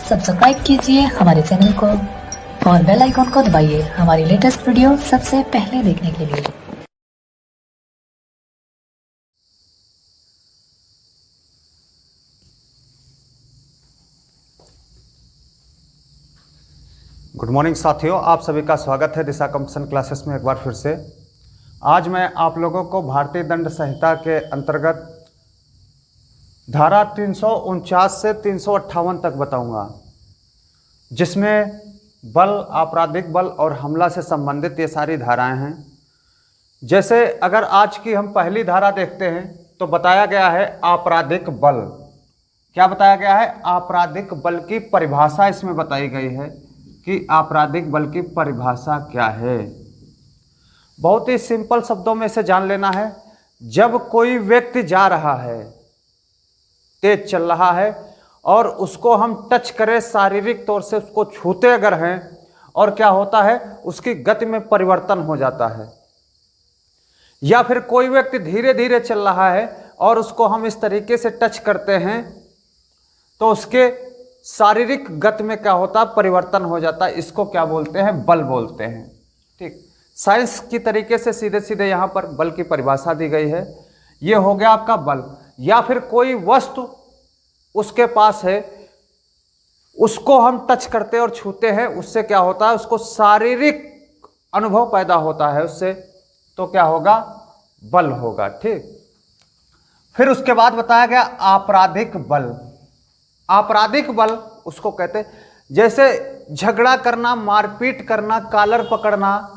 Subscribe कीजिए हमारे channel को और बेल आइकॉन को दबाइए हमारी लेटेस्ट वीडियो सबसे पहले देखने के लिए। गुड मॉर्निंग साथियों, आप सभी का स्वागत है दिशा कंपटीशन क्लासेस में एक बार फिर से। आज मैं आप लोगों को भारतीय दंड संहिता के अंतर्गत धारा 349 से 358 तक बताऊंगा, जिसमें बल, आपराधिक बल और हमला से संबंधित ये सारी धाराएं हैं। जैसे अगर आज की हम पहली धारा देखते हैं तो बताया गया है आपराधिक बल। क्या बताया गया है? आपराधिक बल की परिभाषा इसमें बताई गई है कि आपराधिक बल की परिभाषा क्या है। बहुत ही सिंपल शब्दों में इसे जान लेना है। जब कोई व्यक्ति जा रहा है, तेज चल रहा है और उसको हम टच करें, शारीरिक तौर से उसको छूते अगर हैं, और क्या होता है, उसकी गति में परिवर्तन हो जाता है। या फिर कोई व्यक्ति धीरे धीरे चल रहा है और उसको हम इस तरीके से टच करते हैं तो उसके शारीरिक गति में क्या होता है, परिवर्तन हो जाता है। इसको क्या बोलते हैं? बल बोलते हैं। ठीक, साइंस की तरीके से सीधे सीधे यहाँ पर बल की परिभाषा दी गई है। ये हो गया आपका बल। या फिर कोई वस्तु उसके पास है, उसको हम टच करते और छूते हैं, उससे क्या होता है, उसको शारीरिक अनुभव पैदा होता है उससे, तो क्या होगा? बल होगा। ठीक, फिर उसके बाद बताया गया आपराधिक बल। आपराधिक बल उसको कहते हैं जैसे झगड़ा करना, मारपीट करना, कॉलर पकड़ना,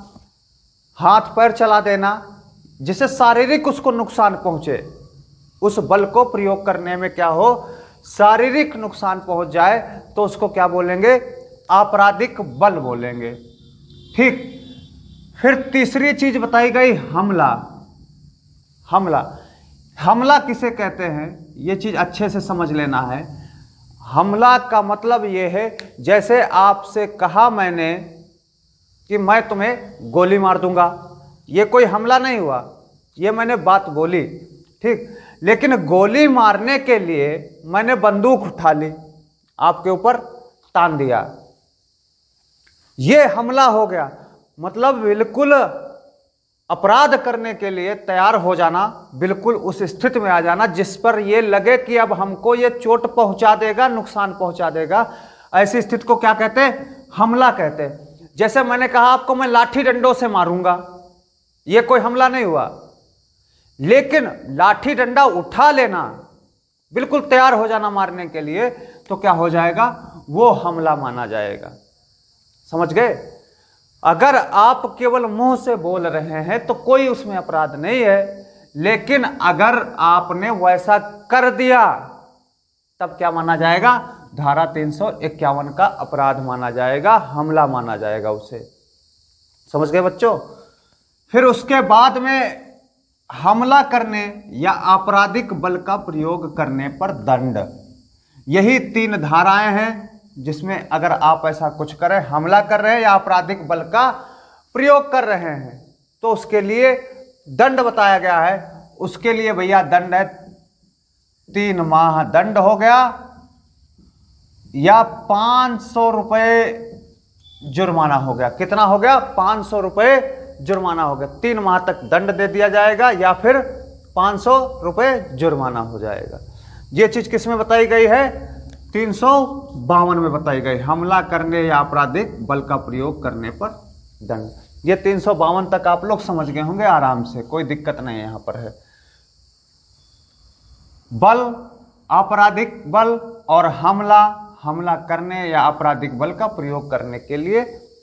हाथ पैर चला देना, जिससे शारीरिक उसको नुकसान पहुंचे, उस बल को प्रयोग करने में क्या हो, शारीरिक नुकसान पहुंच जाए, तो उसको क्या बोलेंगे? आपराधिक बल बोलेंगे। ठीक, फिर तीसरी चीज बताई गई हमला। हमला, हमला किसे कहते हैं, यह चीज अच्छे से समझ लेना है। हमला का मतलब यह है, जैसे आपसे कहा मैंने कि मैं तुम्हें गोली मार दूंगा, यह कोई हमला नहीं हुआ, यह मैंने बात बोली। ठीक, लेकिन गोली मारने के लिए मैंने बंदूक उठा ली, आपके ऊपर तान दिया, यह हमला हो गया। मतलब बिल्कुल अपराध करने के लिए तैयार हो जाना, बिल्कुल उस स्थिति में आ जाना जिस पर यह लगे कि अब हमको यह चोट पहुंचा देगा, नुकसान पहुंचा देगा। ऐसी स्थिति को क्या कहते हैं? हमला कहते हैं। जैसे मैंने कहा आपको मैं लाठी डंडों से मारूंगा, यह कोई हमला नहीं हुआ, लेकिन लाठी डंडा उठा लेना, बिल्कुल तैयार हो जाना मारने के लिए, तो क्या हो जाएगा? वो हमला माना जाएगा। समझ गए? अगर आप केवल मुंह से बोल रहे हैं तो कोई उसमें अपराध नहीं है, लेकिन अगर आपने वैसा कर दिया तब क्या माना जाएगा? धारा 351 का अपराध माना जाएगा, हमला माना जाएगा उसे। समझ गए बच्चों? फिर उसके बाद में हमला करने या आपराधिक बल का प्रयोग करने पर दंड। यही तीन धाराएं हैं जिसमें अगर आप ऐसा कुछ करें, हमला कर रहे हैं या आपराधिक बल का प्रयोग कर रहे हैं, तो उसके लिए दंड बताया गया है। उसके लिए भैया दंड है 3 माह दंड हो गया या 500 रुपये जुर्माना हो गया। कितना हो गया? 500 रुपये जुर्माना हो गया। 3 माह तक दंड दे दिया जाएगा या फिर 500 रुपये जुर्माना हो जाएगा। ये चीज किसमें बताई गई है? 352 में बताई गई। हमला करने या आपराधिक बल का प्रयोग करने पर दंड। ये 352 तक आप लोग समझ गए होंगे आराम से, कोई दिक्कत नहीं यहां पर है। बल, आपराधिक बल और हमला, हमला करने या आपराधिक बल का प्रयोग करने के लिए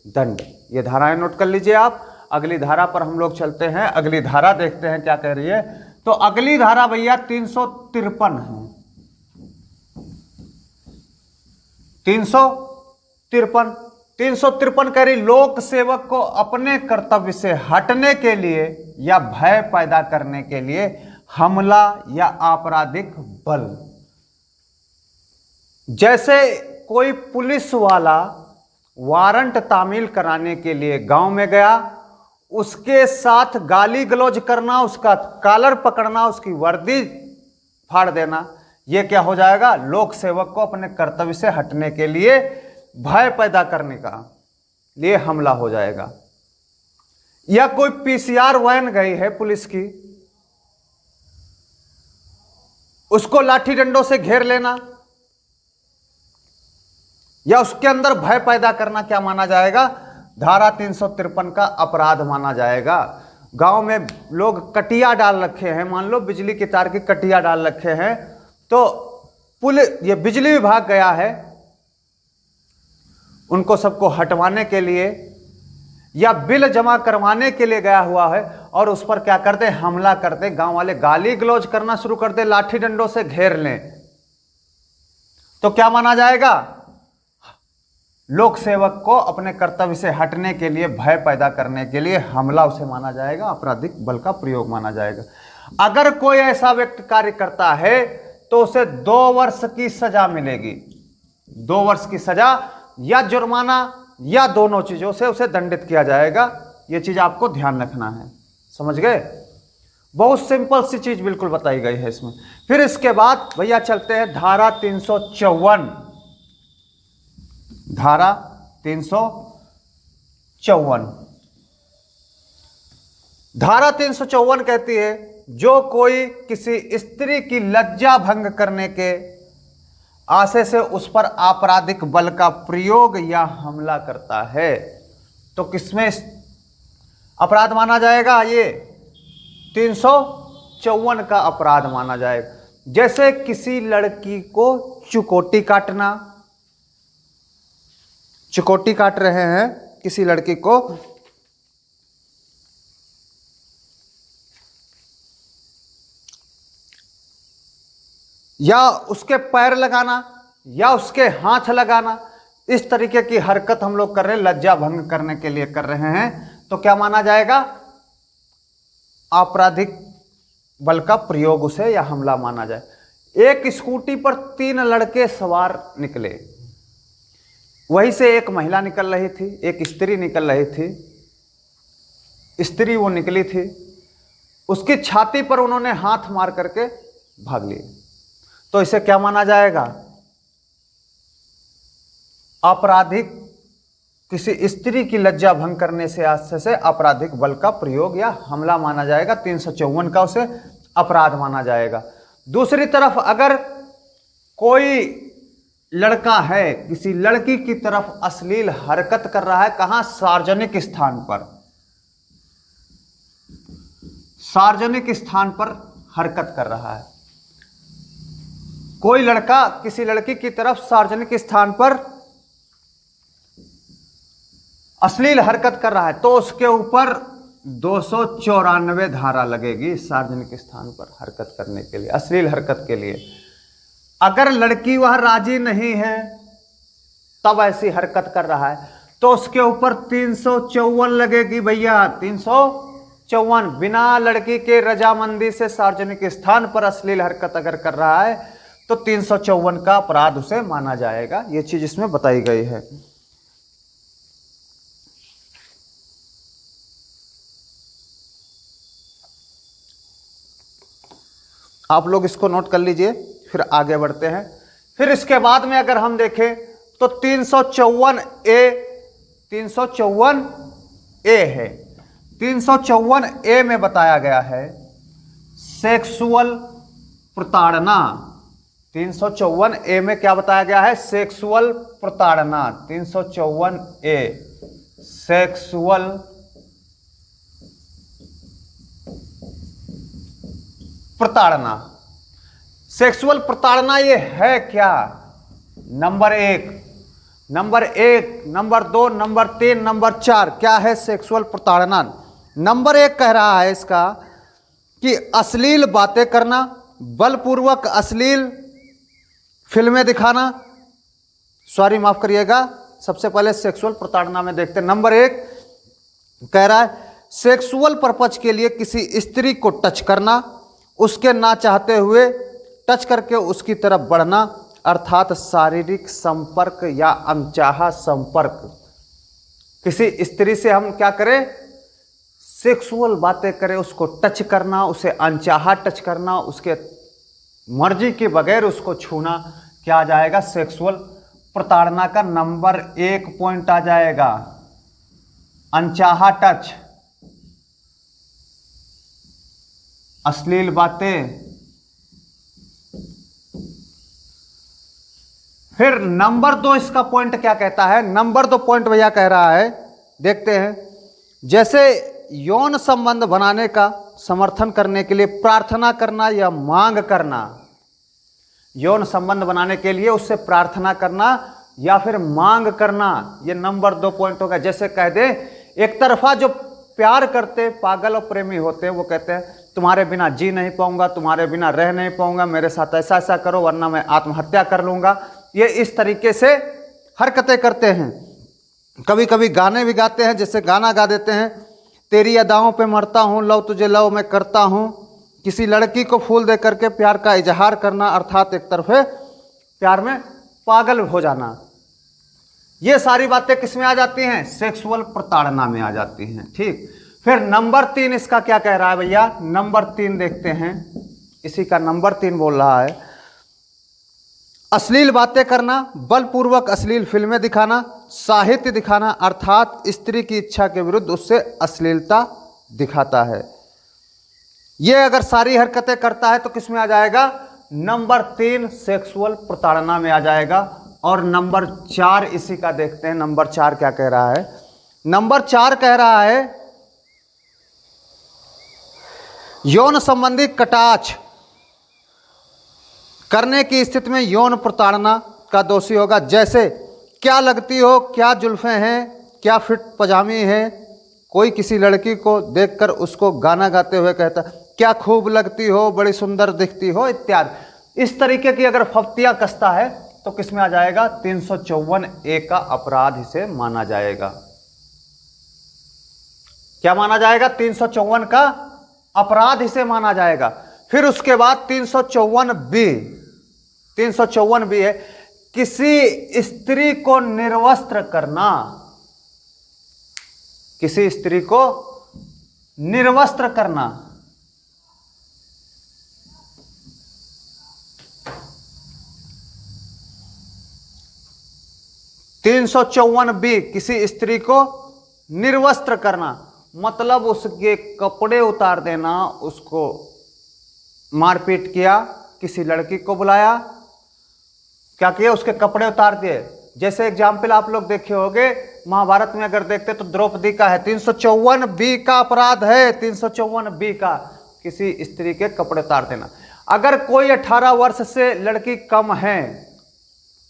दंड। ये धाराएं नोट कर लीजिए आप। अगली धारा पर हम लोग चलते हैं। अगली धारा देखते हैं क्या कह रही है। तो अगली धारा भैया 353 है। 353 कह रही, लोक सेवक को अपने कर्तव्य से हटने के लिए या भय पैदा करने के लिए हमला या आपराधिक बल। जैसे कोई पुलिस वाला वारंट तामील कराने के लिए गांव में गया, उसके साथ गाली गलौज करना, उसका कॉलर पकड़ना, उसकी वर्दी फाड़ देना, ये क्या हो जाएगा, लोक सेवक को अपने कर्तव्य से हटने के लिए भय पैदा करने का लिए हमला हो जाएगा। या कोई पीसीआर वैन गई है पुलिस की, उसको लाठी डंडों से घेर लेना या उसके अंदर भय पैदा करना क्या माना जाएगा, धारा 353 का अपराध माना जाएगा। गांव में लोग कटिया डाल रखे हैं, मान लो बिजली के तार की कटिया डाल रखे हैं, तो ये बिजली विभाग गया है उनको सबको हटवाने के लिए या बिल जमा करवाने के लिए गया हुआ है, और उस पर क्या करते, हमला करते, गांव वाले गाली गलौज करना शुरू करते, लाठी डंडों से घेर लें, तो क्या माना जाएगा, लोक सेवक को अपने कर्तव्य से हटने के लिए, भय पैदा करने के लिए हमला उसे माना जाएगा, आपराधिक बल का प्रयोग माना जाएगा। अगर कोई ऐसा व्यक्ति कार्य करता है तो उसे 2 वर्ष की सजा मिलेगी, 2 वर्ष की सजा या जुर्माना या दोनों चीजों से उसे दंडित किया जाएगा। यह चीज आपको ध्यान रखना है, समझ गए। बहुत सिंपल सी चीज बिल्कुल बताई गई है इसमें। फिर इसके बाद भैया चलते हैं धारा 354, धारा 354। धारा 354 कहती है जो कोई किसी स्त्री की लज्जा भंग करने के आशय से उस पर आपराधिक बल का प्रयोग या हमला करता है तो किसमें अपराध माना जाएगा, ये 354 का अपराध माना जाएगा। जैसे किसी लड़की को चुकोटी काटना, चुकोटी काट रहे हैं किसी लड़की को, या उसके पैर लगाना या उसके हाथ लगाना, इस तरीके की हरकत हम लोग कर रहे हैं, लज्जा भंग करने के लिए कर रहे हैं, तो क्या माना जाएगा, आपराधिक बल का प्रयोग उसे या हमला माना जाए। एक स्कूटी पर 3 लड़के सवार निकले, वहीं से एक महिला निकल रही थी, एक स्त्री निकल रही थी, स्त्री वो निकली थी, उसकी छाती पर उन्होंने हाथ मार करके भाग लिए, तो इसे क्या माना जाएगा, आपराधिक, किसी स्त्री की लज्जा भंग करने से आशय से आपराधिक बल का प्रयोग या हमला माना जाएगा, 354 का उसे अपराध माना जाएगा। दूसरी तरफ अगर कोई लड़का है किसी लड़की की तरफ अश्लील हरकत कर रहा है, कहां, सार्वजनिक स्थान पर, सार्वजनिक स्थान पर हरकत कर रहा है, कोई लड़का किसी लड़की की तरफ सार्वजनिक स्थान पर अश्लील हरकत कर रहा है तो उसके ऊपर 294 धारा लगेगी, सार्वजनिक स्थान पर हरकत करने के लिए, अश्लील हरकत के लिए। अगर लड़की वह राजी नहीं है तब ऐसी हरकत कर रहा है तो उसके ऊपर 354 लगेगी भैया, 354। बिना लड़की के रजामंदी से सार्वजनिक स्थान पर अश्लील हरकत अगर कर रहा है तो 354 का अपराध उसे माना जाएगा। यह चीज इसमें बताई गई है। आप लोग इसको नोट कर लीजिए, फिर आगे बढ़ते हैं। फिर इसके बाद में अगर हम देखें तो 354 ए है। 354 ए में बताया गया है सेक्सुअल प्रताड़ना। 354 ए में क्या बताया गया है, सेक्सुअल प्रताड़ना। 354 ए सेक्सुअल प्रताड़ना। सेक्सुअल प्रताड़ना ये है क्या, नंबर 1, नंबर 2, नंबर 3, नंबर 4 क्या है सेक्सुअल प्रताड़ना। नंबर 1 कह रहा है इसका कि अश्लील बातें करना, बलपूर्वक अश्लील फिल्में दिखाना, सॉरी माफ करिएगा, सबसे पहले सेक्सुअल प्रताड़ना में देखते हैं। नंबर 1 कह रहा है सेक्सुअल पर्पज के लिए किसी स्त्री को टच करना, उसके ना चाहते हुए टच करके उसकी तरफ बढ़ना, अर्थात शारीरिक संपर्क या अनचाहा संपर्क। किसी स्त्री से हम क्या करें, सेक्सुअल बातें करें, उसको टच करना, उसे अनचाहा टच करना, उसके मर्जी के बगैर उसको छूना क्या आ जाएगा, सेक्सुअल प्रताड़ना का नंबर 1 पॉइंट आ जाएगा। अनचाहा टच, अश्लील बातें। फिर नंबर 2 इसका पॉइंट क्या कहता है, नंबर 2 पॉइंट भैया कह रहा है, देखते हैं। जैसे यौन संबंध बनाने का समर्थन करने के लिए प्रार्थना करना या मांग करना, यौन संबंध बनाने के लिए उससे प्रार्थना करना या फिर मांग करना, ये नंबर 2 पॉइंट होगा। जैसे कह दे, एक तरफा जो प्यार करते पागल और प्रेमी होते हैं वो कहते हैं तुम्हारे बिना जी नहीं पाऊंगा, तुम्हारे बिना रह नहीं पाऊंगा, मेरे साथ ऐसा ऐसा करो वरना मैं आत्महत्या कर लूंगा। ये इस तरीके से हरकतें करते हैं। कभी कभी गाने भी गाते हैं, जैसे गाना गा देते हैं, तेरी अदाओं पे मरता हूँ, लव तुझे लव मैं करता हूँ। किसी लड़की को फूल दे करके प्यार का इजहार करना, अर्थात एक तरफे प्यार में पागल हो जाना। ये सारी बातें किस में आ जाती हैं, सेक्सुअल प्रताड़ना में आ जाती हैं। ठीक, फिर नंबर 3 इसका क्या कह रहा है भैया, नंबर 3 देखते हैं, इसी का नंबर 3 बोल रहा है, अश्लील बातें करना, बलपूर्वक अश्लील फिल्में दिखाना, साहित्य दिखाना, अर्थात स्त्री की इच्छा के विरुद्ध उससे अश्लीलता दिखाता है। ये अगर सारी हरकतें करता है तो किस में आ जाएगा, नंबर 3 सेक्सुअल प्रताड़ना में आ जाएगा। और नंबर 4 इसी का देखते हैं, नंबर 4 क्या कह रहा है। नंबर 4 कह रहा है यौन संबंधी कटाक्ष करने की स्थिति में यौन प्रताड़ना का दोषी होगा। जैसे क्या लगती हो, क्या जुल्फें हैं, क्या फिट पजामी है। कोई किसी लड़की को देखकर उसको गाना गाते हुए कहता क्या खूब लगती हो, बड़ी सुंदर दिखती हो इत्यादि। इस तरीके की अगर फप्तियां कसता है तो किस में आ जाएगा, 354A का अपराध इसे माना जाएगा। क्या माना जाएगा, 354 का अपराध इसे माना जाएगा। फिर उसके बाद 354B है, किसी स्त्री को निर्वस्त्र करना, किसी स्त्री को निर्वस्त्र करना। बी किसी स्त्री को निर्वस्त्र करना, मतलब उसके कपड़े उतार देना, उसको मारपीट किया, किसी लड़की को बुलाया, क्या किया, उसके कपड़े उतार दिए। जैसे एग्जाम्पल आप लोग देखे होंगे, महाभारत में अगर देखते तो द्रौपदी का है, 354B का अपराध है, 354B का, किसी स्त्री के कपड़े उतार देना। अगर कोई 18 वर्ष से लड़की कम है,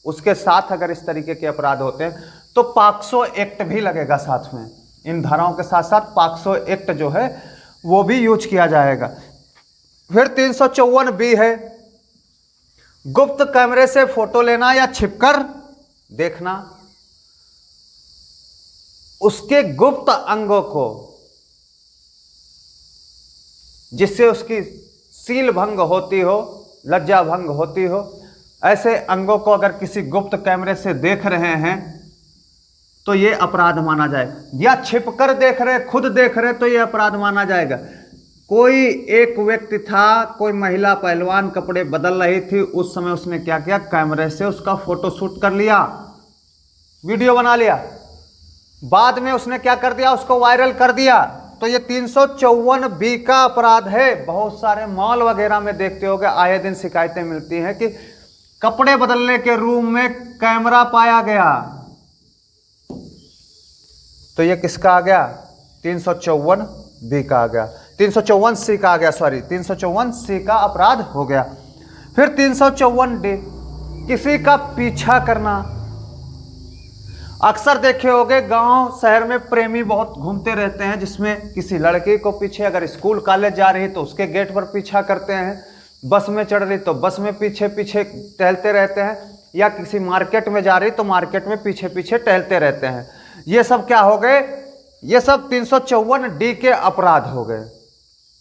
उसके साथ अगर इस तरीके के अपराध होते हैं तो पॉक्सो एक्ट भी लगेगा साथ में। इन धाराओं के साथ साथ पॉक्सो एक्ट जो है वो भी यूज किया जाएगा। फिर 354B है गुप्त कैमरे से फोटो लेना या छिपकर देखना, उसके गुप्त अंगों को, जिससे उसकी सील भंग होती हो, लज्जा भंग होती हो, ऐसे अंगों को अगर किसी गुप्त कैमरे से देख रहे हैं तो ये अपराध माना जाए, या छिपकर देख रहे, खुद देख रहे तो ये अपराध माना जाएगा। कोई एक व्यक्ति था, कोई महिला पहलवान कपड़े बदल रही थी, उस समय उसने क्या किया, कैमरे से उसका फोटो शूट कर लिया, वीडियो बना लिया, बाद में उसने क्या कर दिया, उसको वायरल कर दिया, तो ये 354B का अपराध है। बहुत सारे मॉल वगैरह में देखते होगे, आए दिन शिकायतें मिलती हैं कि कपड़े बदलने के रूम में कैमरा पाया गया, तो ये किसका आ गया, 354B का आ गया, 354C का आ गया, सॉरी 354C का अपराध हो गया। फिर 354D किसी का पीछा करना। अक्सर देखे होंगे गांव शहर में प्रेमी बहुत घूमते रहते हैं, जिसमें किसी लड़की को पीछे, अगर स्कूल कॉलेज जा रही तो उसके गेट पर पीछा करते हैं, बस में चढ़ रही तो बस में पीछे पीछे टहलते रहते हैं, या किसी मार्केट में जा रही तो मार्केट में पीछे पीछे टहलते रहते हैं। ये सब क्या हो गए, ये सब 354D के अपराध हो गए,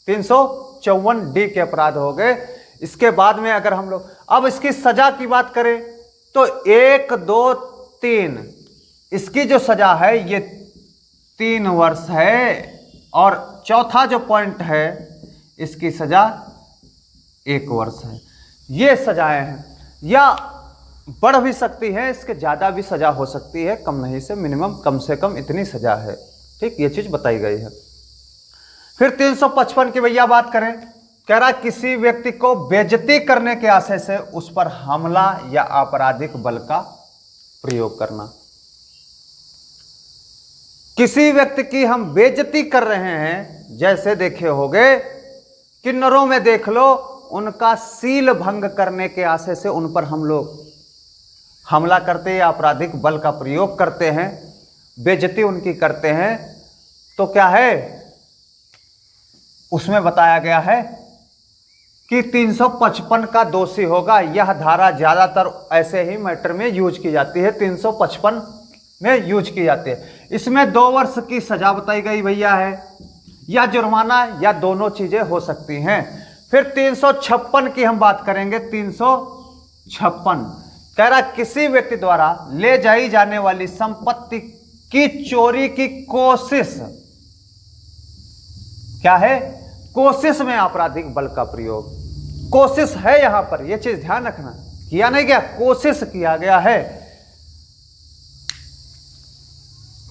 354D के अपराध हो गए। इसके बाद में अगर हम लोग अब इसकी सजा की बात करें तो 1, 2, 3 इसकी जो सजा है ये 3 वर्ष है, और चौथा जो पॉइंट है इसकी सजा 1 वर्ष है। ये सजाएं हैं, या बढ़ भी सकती है, इसके ज़्यादा भी सजा हो सकती है, कम नहीं से मिनिमम कम से कम इतनी सजा है। ठीक, ये चीज़ बताई गई है। फिर 355 की भैया बात करें, कह रहा किसी व्यक्ति को बेइज्जती करने के आशय से उस पर हमला या आपराधिक बल का प्रयोग करना। किसी व्यक्ति की हम बेइज्जती कर रहे हैं, जैसे देखे होंगे किन्नरों में देख लो, उनका सील भंग करने के आशय से उन पर हम लोग हमला करते हैं, आपराधिक बल का प्रयोग करते हैं, बेइज्जती उनकी करते हैं, तो क्या है उसमें बताया गया है कि 355 का दोषी होगा। यह धारा ज्यादातर ऐसे ही मैटर में यूज की जाती है, 355 में यूज की जाती है। इसमें 2 वर्ष की सजा बताई गई भैया है, या जुर्माना, या दोनों चीजें हो सकती हैं। फिर 356 की हम बात करेंगे। 356 कह रहा किसी व्यक्ति द्वारा ले जाई जाने वाली संपत्ति की चोरी की कोशिश, क्या है, कोशिश में आपराधिक बल का प्रयोग। कोशिश है यहां पर, यह चीज ध्यान रखना, किया नहीं गया, कोशिश किया गया है।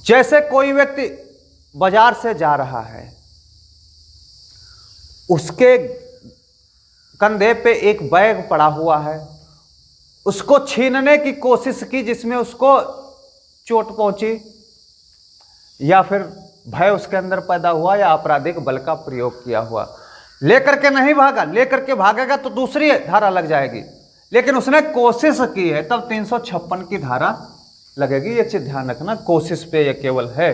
जैसे कोई व्यक्ति बाजार से जा रहा है, उसके कंधे पे एक बैग पड़ा हुआ है, उसको छीनने की कोशिश की जिसमें उसको चोट पहुंची, या फिर भय उसके अंदर पैदा हुआ, या आपराधिक बल का प्रयोग किया हुआ। लेकर के नहीं भागा, लेकर के भागेगा तो दूसरी धारा लग जाएगी, लेकिन उसने कोशिश की है तब 356 की धारा लगेगी। ये चीज ध्यान रखना, कोशिश पे ये केवल है।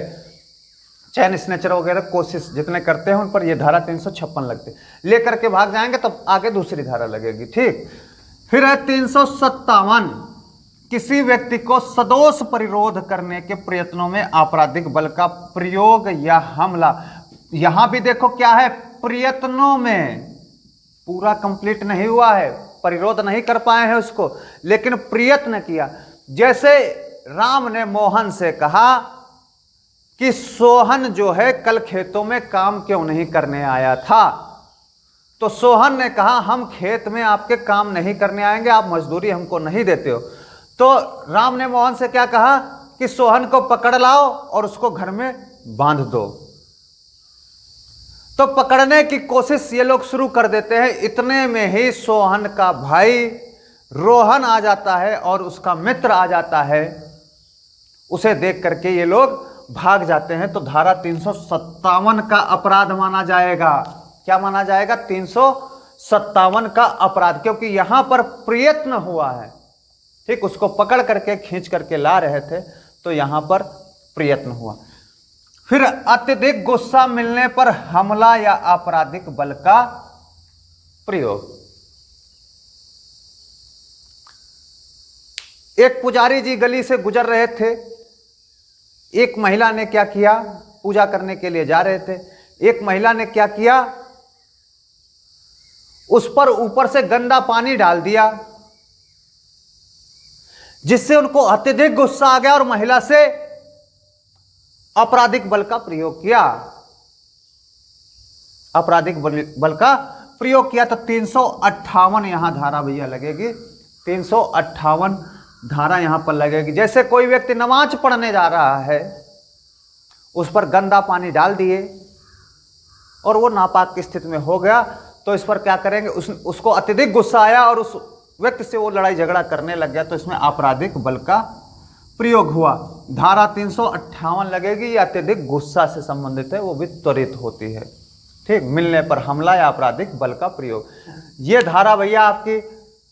चैन स्नेचर वगैरह कोशिश जितने करते हैं उन पर ये धारा 356 लगती, लेकर के भाग जाएंगे तब आगे दूसरी धारा लगेगी। ठीक, फिर है 357, किसी व्यक्ति को सदोष परिरोध करने के प्रयत्नों में आपराधिक बल का प्रयोग या हमला। यहां भी देखो क्या है, प्रयत्नों में, पूरा कंप्लीट नहीं हुआ है, परिरोध नहीं कर पाए हैं उसको, लेकिन प्रयत्न किया। जैसे राम ने मोहन से कहा कि सोहन जो है कल खेतों में काम क्यों नहीं करने आया था, तो सोहन ने कहा हम खेत में आपके काम नहीं करने आएंगे, आप मजदूरी हमको नहीं देते हो। तो राम ने मोहन से क्या कहा कि सोहन को पकड़ लाओ और उसको घर में बांध दो। तो पकड़ने की कोशिश ये लोग शुरू कर देते हैं, इतने में ही सोहन का भाई रोहन आ जाता है और उसका मित्र आ जाता है, उसे देख करके ये लोग भाग जाते हैं। तो धारा 357 का अपराध माना जाएगा। क्या माना जाएगा? 357 का अपराध, क्योंकि यहां पर प्रयत्न हुआ है। ठीक, उसको पकड़ करके खींच करके ला रहे थे तो यहां पर प्रयत्न हुआ। फिर अत्यधिक गुस्सा मिलने पर हमला या आपराधिक बल का प्रयोग। एक पुजारी जी गली से गुजर रहे थे, एक महिला ने क्या किया, पूजा करने के लिए जा रहे थे, एक महिला ने क्या किया, उस पर ऊपर से गंदा पानी डाल दिया, जिससे उनको अत्यधिक गुस्सा आ गया और महिला से आपराधिक बल का प्रयोग किया। आपराधिक बल का प्रयोग किया तो 358 यहां धारा भैया लगेगी, 358 धारा यहां पर लगेगी। जैसे कोई व्यक्ति नमाज पढ़ने जा रहा है, उस पर गंदा पानी डाल दिए और वो नापाक की स्थिति में हो गया, तो इस पर क्या करेंगे, उसको अत्यधिक गुस्सा आया और उस व्यक्ति से वो लड़ाई झगड़ा करने लग गया, तो इसमें आपराधिक बल का प्रयोग हुआ। धारा 358 लगेगी, ये अत्यधिक गुस्सा से संबंधित है, वो भी त्वरित होती है। ठीक, मिलने पर हमला या आपराधिक बल का प्रयोग। ये धारा भैया आपकी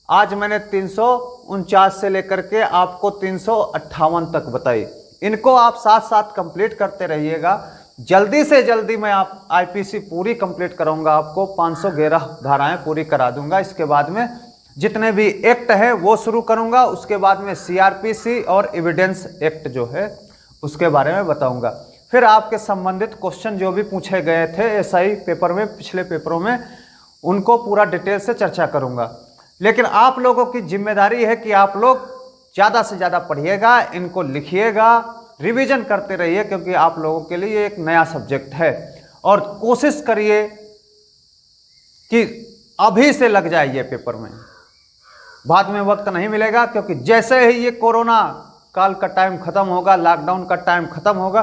आज मैंने 349 से लेकर के आपको 358 तक बताई। इनको आप साथ साथ कंप्लीट करते रहिएगा। जल्दी से जल्दी मैं आप आईपीसी पूरी कंप्लीट कराऊंगा, आपको 511 धाराएं पूरी करा दूंगा। इसके बाद में जितने भी एक्ट है वो शुरू करूंगा, उसके बाद में सीआरपीसी और एविडेंस एक्ट जो है उसके बारे में बताऊंगा। फिर आपके संबंधित क्वेश्चन जो भी पूछे गए थे एसआई पेपर में, पिछले पेपरों में, उनको पूरा डिटेल से चर्चा करूंगा। लेकिन आप लोगों की जिम्मेदारी है कि आप लोग ज़्यादा से ज़्यादा पढ़िएगा, इनको लिखिएगा, रिवीजन करते रहिए, क्योंकि आप लोगों के लिए एक नया सब्जेक्ट है। और कोशिश करिए कि अभी से लग जाए ये पेपर में, बाद में वक्त नहीं मिलेगा, क्योंकि जैसे ही ये कोरोना काल का टाइम खत्म होगा, लॉकडाउन का टाइम खत्म होगा,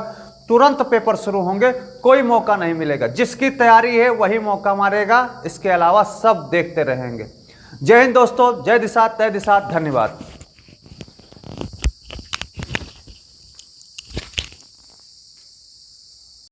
तुरंत पेपर शुरू होंगे, कोई मौका नहीं मिलेगा। जिसकी तैयारी है वही मौका मारेगा, इसके अलावा सब देखते रहेंगे। जय हिंद दोस्तों, जय दिशा, तय दिशा, धन्यवाद।